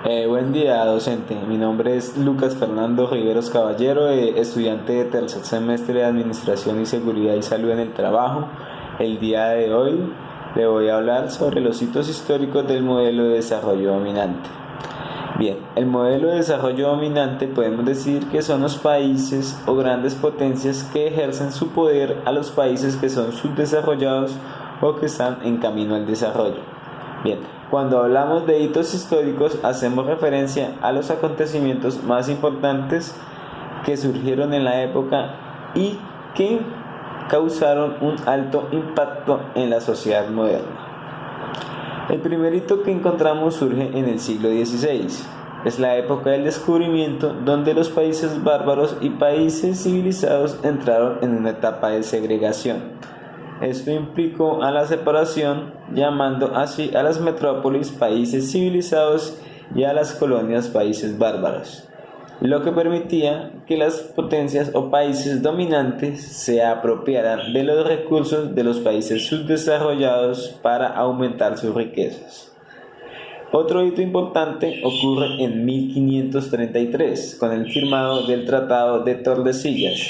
Buen día, docente. Mi nombre es Lucas Fernando Riveros Caballero, estudiante de tercer semestre de Administración y Seguridad y Salud en el Trabajo. El día de hoy le voy a hablar sobre los hitos históricos del modelo de desarrollo dominante. Bien, el modelo de desarrollo dominante podemos decir que son los países o grandes potencias que ejercen su poder a los países que son subdesarrollados o que están en camino al desarrollo. Bien, cuando hablamos de hitos históricos hacemos referencia a los acontecimientos más importantes que surgieron en la época y que causaron un alto impacto en la sociedad moderna. El primer hito que encontramos surge en el siglo XVI. Es la época del descubrimiento donde los países bárbaros y países civilizados entraron en una etapa de segregación. Esto implicó a la separación, llamando así a las metrópolis países civilizados y a las colonias países bárbaros, lo que permitía que las potencias o países dominantes se apropiaran de los recursos de los países subdesarrollados para aumentar sus riquezas. Otro hito importante ocurre en 1533, con el firmado del Tratado de Tordesillas,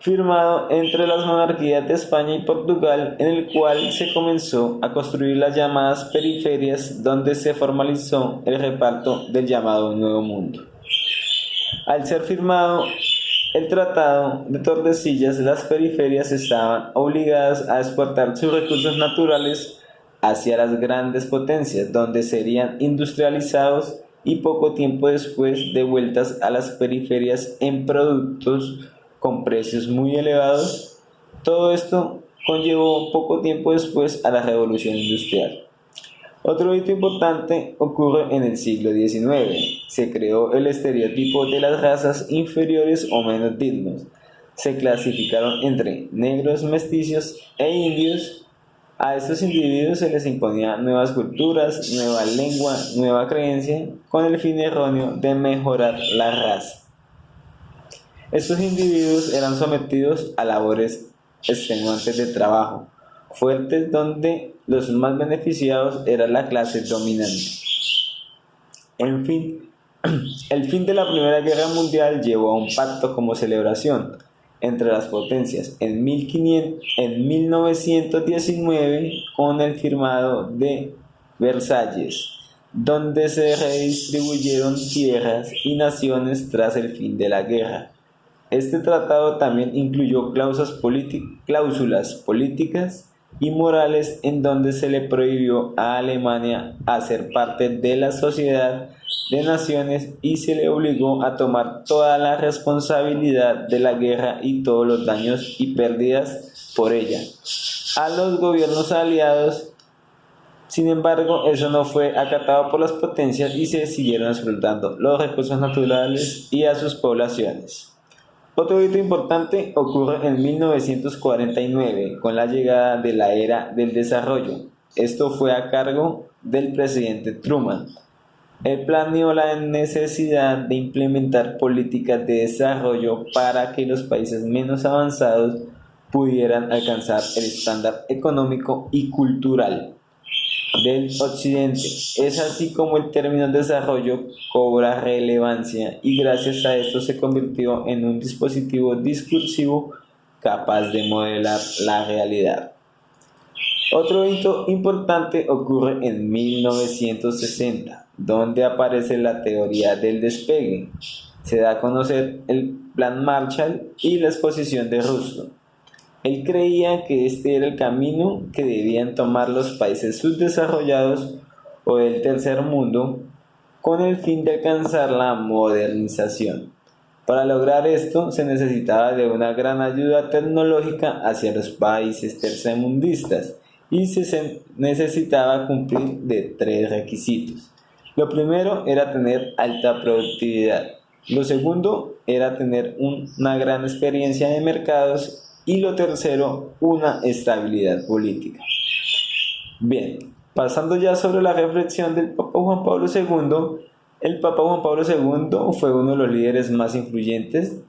firmado entre las monarquías de España y Portugal, en el cual se comenzó a construir las llamadas periferias, donde se formalizó el reparto del llamado Nuevo Mundo. Al ser firmado el Tratado de Tordesillas, las periferias estaban obligadas a exportar sus recursos naturales hacia las grandes potencias, donde serían industrializados y poco tiempo después devueltas a las periferias en productos con precios muy elevados. Todo esto conllevó poco tiempo después a la Revolución Industrial. Otro hito importante ocurre en el siglo XIX. Se creó el estereotipo de las razas inferiores o menos dignos. Se clasificaron entre negros, mestizos e indios. A estos individuos se les imponía nuevas culturas, nueva lengua, nueva creencia, con el fin erróneo de mejorar la raza. Estos individuos eran sometidos a labores extenuantes de trabajo, fuertes, donde los más beneficiados era la clase dominante. En fin, el fin de la Primera Guerra Mundial llevó a un pacto como celebración entre las potencias en 1919 con el firmado de Versalles, donde se redistribuyeron tierras y naciones tras el fin de la guerra. Este tratado también incluyó cláusulas políticas y morales en donde se le prohibió a Alemania hacer parte de la Sociedad de Naciones y se le obligó a tomar toda la responsabilidad de la guerra y todos los daños y pérdidas por ella a los gobiernos aliados. Sin embargo, eso no fue acatado por las potencias y se siguieron explotando los recursos naturales y a sus poblaciones. Otro hito importante ocurre en 1949 con la llegada de la era del desarrollo. Esto fue a cargo del presidente Truman. Él planeó la necesidad de implementar políticas de desarrollo para que los países menos avanzados pudieran alcanzar el estándar económico y cultural del occidente. Es así como el término desarrollo cobra relevancia y gracias a esto se convirtió en un dispositivo discursivo capaz de modelar la realidad. Otro hito importante ocurre en 1960, donde aparece la teoría del despegue. Se da a conocer el Plan Marshall y la exposición de Roosevelt. Él creía que este era el camino que debían tomar los países subdesarrollados o del tercer mundo con el fin de alcanzar la modernización. Para lograr esto se necesitaba de una gran ayuda tecnológica hacia los países tercermundistas y se necesitaba cumplir de 3 requisitos. Lo primero era tener alta productividad. Lo segundo era tener una gran experiencia de mercados y lo tercero, una estabilidad política. Bien, pasando ya sobre la reflexión del Papa Juan Pablo II, el Papa Juan Pablo II fue uno de los líderes más influyentes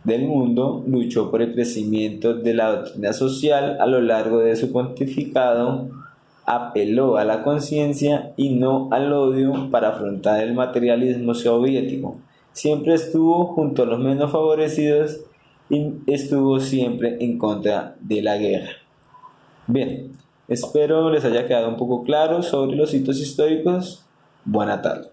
del mundo, luchó por el crecimiento de la doctrina social a lo largo de su pontificado, apeló a la conciencia y no al odio para afrontar el materialismo soviético. Siempre estuvo junto a los menos favorecidos y estuvo siempre en contra de la guerra. Bien, espero les haya quedado un poco claro sobre los hitos históricos. Buena tarde.